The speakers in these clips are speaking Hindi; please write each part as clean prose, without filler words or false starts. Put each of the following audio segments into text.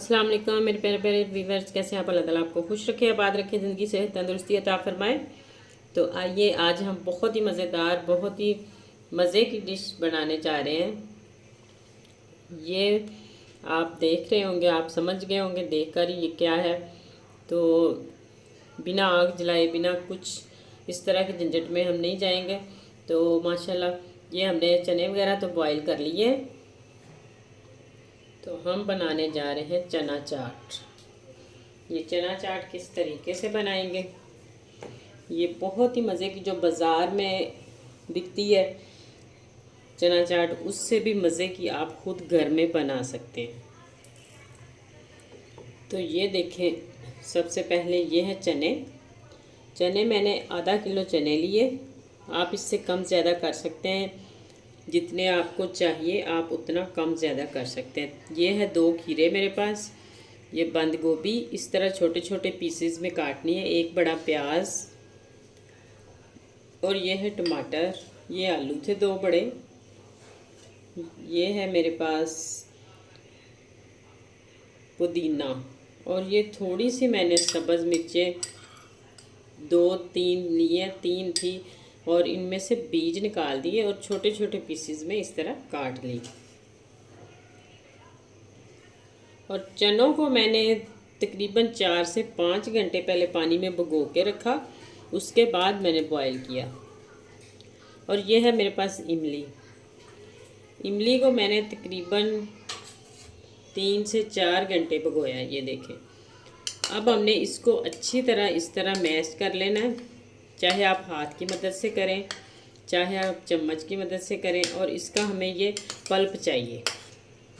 अस्सलाम वालेकुम मेरे प्यारे प्यारे व्यूवर्स, कैसे हैं आप? अल्लाह ताला आपको खुश रखे, आबाद रखे, ज़िंदगी से तंदुरुस्ती अता फरमाए। तो आइए आज हम बहुत ही मज़ेदार, बहुत ही मज़े की डिश बनाने जा रहे हैं। ये आप देख रहे होंगे, आप समझ गए होंगे देखकर ही ये क्या है। तो बिना आग जलाए, बिना कुछ इस तरह के झंझट में हम नहीं जाएंगे। तो माशाल्लाह ये हमने चने वगैरह तो बॉईल कर लिए। तो हम बनाने जा रहे हैं चना चाट। ये चना चाट किस तरीके से बनाएंगे, ये बहुत ही मज़े की, जो बाज़ार में बिकती है चना चाट, उससे भी मज़े की आप खुद घर में बना सकते हैं। तो ये देखें, सबसे पहले ये है चने मैंने आधा किलो चने लिए। आप इससे कम ज़्यादा कर सकते हैं, जितने आपको चाहिए आप उतना कम ज़्यादा कर सकते हैं। ये है 2 खीरे मेरे पास। ये बंद गोभी इस तरह छोटे छोटे पीसेस में काटनी है। 1 बड़ा प्याज, और ये है टमाटर। ये आलू थे 2 बड़े। ये है मेरे पास पुदीना, और ये थोड़ी सी मैंने सब्ज़ मिर्चें 2-3 लिए, 3 थी, और इनमें से बीज निकाल दिए और छोटे छोटे पीसेस में इस तरह काट ली। और चनों को मैंने तकरीबन 4 से 5 घंटे पहले पानी में भिगो के रखा, उसके बाद मैंने बॉईल किया। और ये है मेरे पास इमली को मैंने तकरीबन 3 से 4 घंटे भिगोया। ये देखें, अब हमने इसको अच्छी तरह इस तरह मैश कर लेना है। चाहे आप हाथ की मदद से करें, चाहे आप चम्मच की मदद से करें। और इसका हमें ये पल्प चाहिए।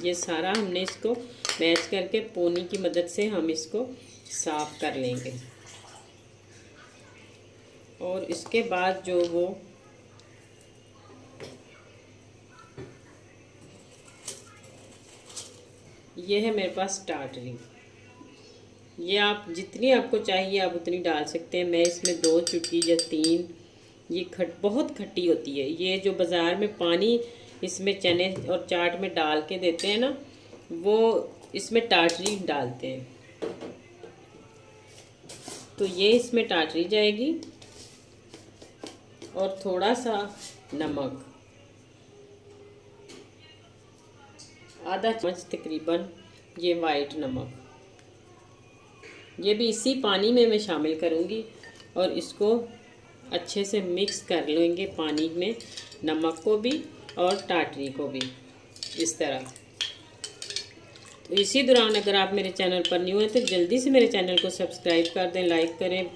ये सारा हमने इसको मैश करके पोनी की मदद से हम इसको साफ़ कर लेंगे। और इसके बाद जो वो ये है मेरे पास टाटरी। ये आप जितनी आपको चाहिए आप उतनी डाल सकते हैं। मैं इसमें 2 चुटकी या 3, ये बहुत खट्टी होती है। ये जो बाज़ार में पानी इसमें चने और चाट में डाल के देते हैं ना, वो इसमें टाटरी डालते हैं। तो ये इसमें टाटरी जाएगी, और थोड़ा सा नमक, आधा चम्मच तकरीबन ये वाइट नमक, ये भी इसी पानी में मैं शामिल करूँगी। और इसको अच्छे से मिक्स कर लेंगे पानी में, नमक को भी और टाटरी को भी इस तरह। तो इसी दौरान अगर आप मेरे चैनल पर न्यू हैं तो जल्दी से मेरे चैनल को सब्सक्राइब कर दें, लाइक करें,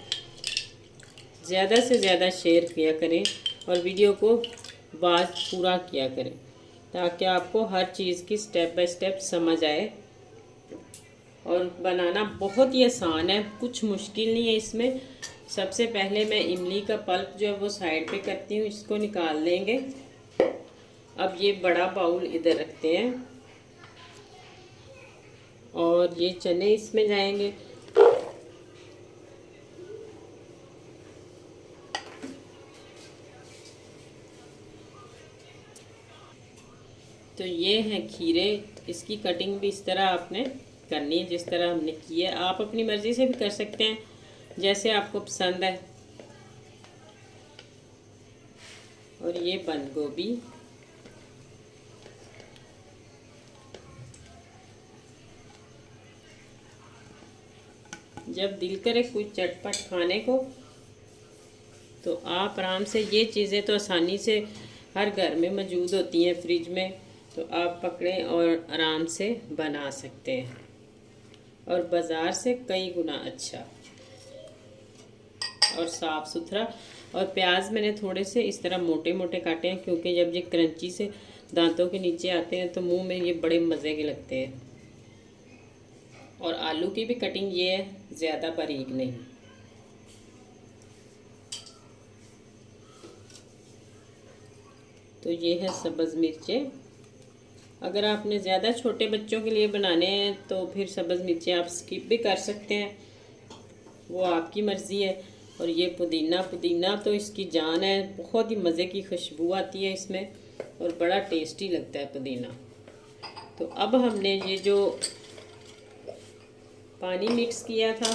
ज़्यादा से ज़्यादा शेयर किया करें, और वीडियो को वाच पूरा किया करें, ताकि आपको हर चीज़ की स्टेप बाय स्टेप समझ आए। और बनाना बहुत ही आसान है, कुछ मुश्किल नहीं है इसमें। सबसे पहले मैं इमली का पल्प जो है वो साइड पे करती हूँ, इसको निकाल लेंगे। अब ये बड़ा बाउल इधर रखते हैं, और ये चने इसमें जाएंगे। तो ये हैं खीरे, इसकी कटिंग भी इस तरह आपने करनी है जिस तरह हमने की है। आप अपनी मर्ज़ी से भी कर सकते हैं, जैसे आपको पसंद है। और ये बंद गोभी, जब दिल करे कुछ चटपट खाने को तो आप आराम से, ये चीज़ें तो आसानी से हर घर में मौजूद होती हैं फ्रिज में, तो आप पकड़ें और आराम से बना सकते हैं, और बाज़ार से कई गुना अच्छा और साफ़ सुथरा। और प्याज मैंने थोड़े से इस तरह मोटे मोटे काटे हैं, क्योंकि जब ये क्रंची से दांतों के नीचे आते हैं तो मुंह में ये बड़े मज़े के लगते हैं। और आलू की भी कटिंग ये है, ज़्यादा बारीक नहीं। तो ये है सब्ज़ मिर्चें। अगर आपने ज़्यादा छोटे बच्चों के लिए बनाने हैं तो फिर सब्ज़ मिर्चें आप स्किप भी कर सकते हैं, वो आपकी मर्ज़ी है। और ये पुदीना तो इसकी जान है, बहुत ही मज़े की खुशबू आती है इसमें, और बड़ा टेस्टी लगता है पुदीना। तो अब हमने ये जो पानी मिक्स किया था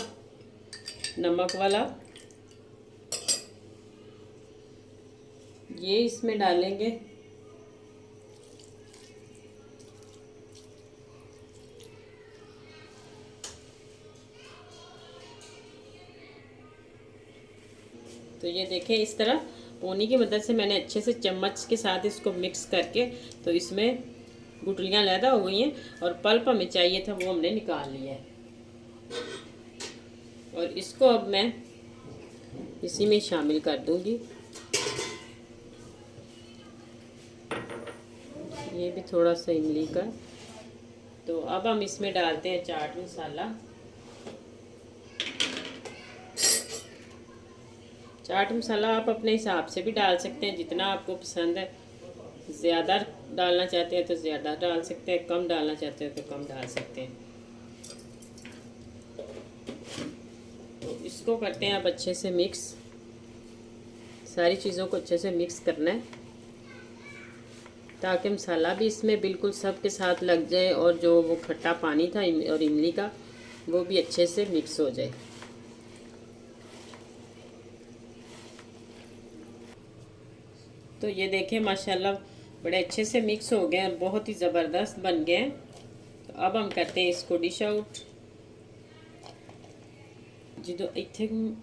नमक वाला, ये इसमें डालेंगे। तो ये देखें, इस तरह पोनी की मदद से मैंने अच्छे से चम्मच के साथ इसको मिक्स करके, तो इसमें गुठलियाँ लैदा हो गई हैं और पल्प हमें चाहिए था वो हमने निकाल लिया है। और इसको अब मैं इसी में शामिल कर दूंगी। ये भी थोड़ा सा इमली का। तो अब हम इसमें डालते हैं चाट मसाला। चाट मसाला आप अपने हिसाब से भी डाल सकते हैं, जितना आपको पसंद है। ज़्यादा डालना चाहते हैं तो ज़्यादा डाल सकते हैं, कम डालना चाहते हैं तो कम डाल सकते हैं। तो इसको करते हैं अब अच्छे से मिक्स। सारी चीज़ों को अच्छे से मिक्स करना है ताकि मसाला भी इसमें बिल्कुल सब के साथ लग जाए और जो वो खट्टा पानी था और इमली का वो भी अच्छे से मिक्स हो जाए। तो ये देखें माशाल्लाह बड़े अच्छे से मिक्स हो गए और बहुत ही ज़बरदस्त बन गए हैं। तो अब हम करते हैं इसको डिश आउट। जो इतने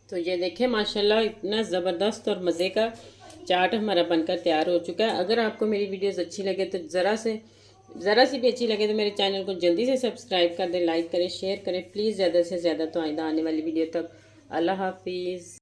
तो ये देखें माशाल्लाह इतना ज़बरदस्त और मज़े का चाट हमारा बनकर तैयार हो चुका है। अगर आपको मेरी वीडियोस अच्छी लगे तो ज़रा सी भी अच्छी लगे तो मेरे चैनल को जल्दी से सब्सक्राइब कर दें, लाइक करें, शेयर करें प्लीज़ ज़्यादा से ज़्यादा। तो आइंदा आने वाली वीडियो तक अल्लाह हाफिज़।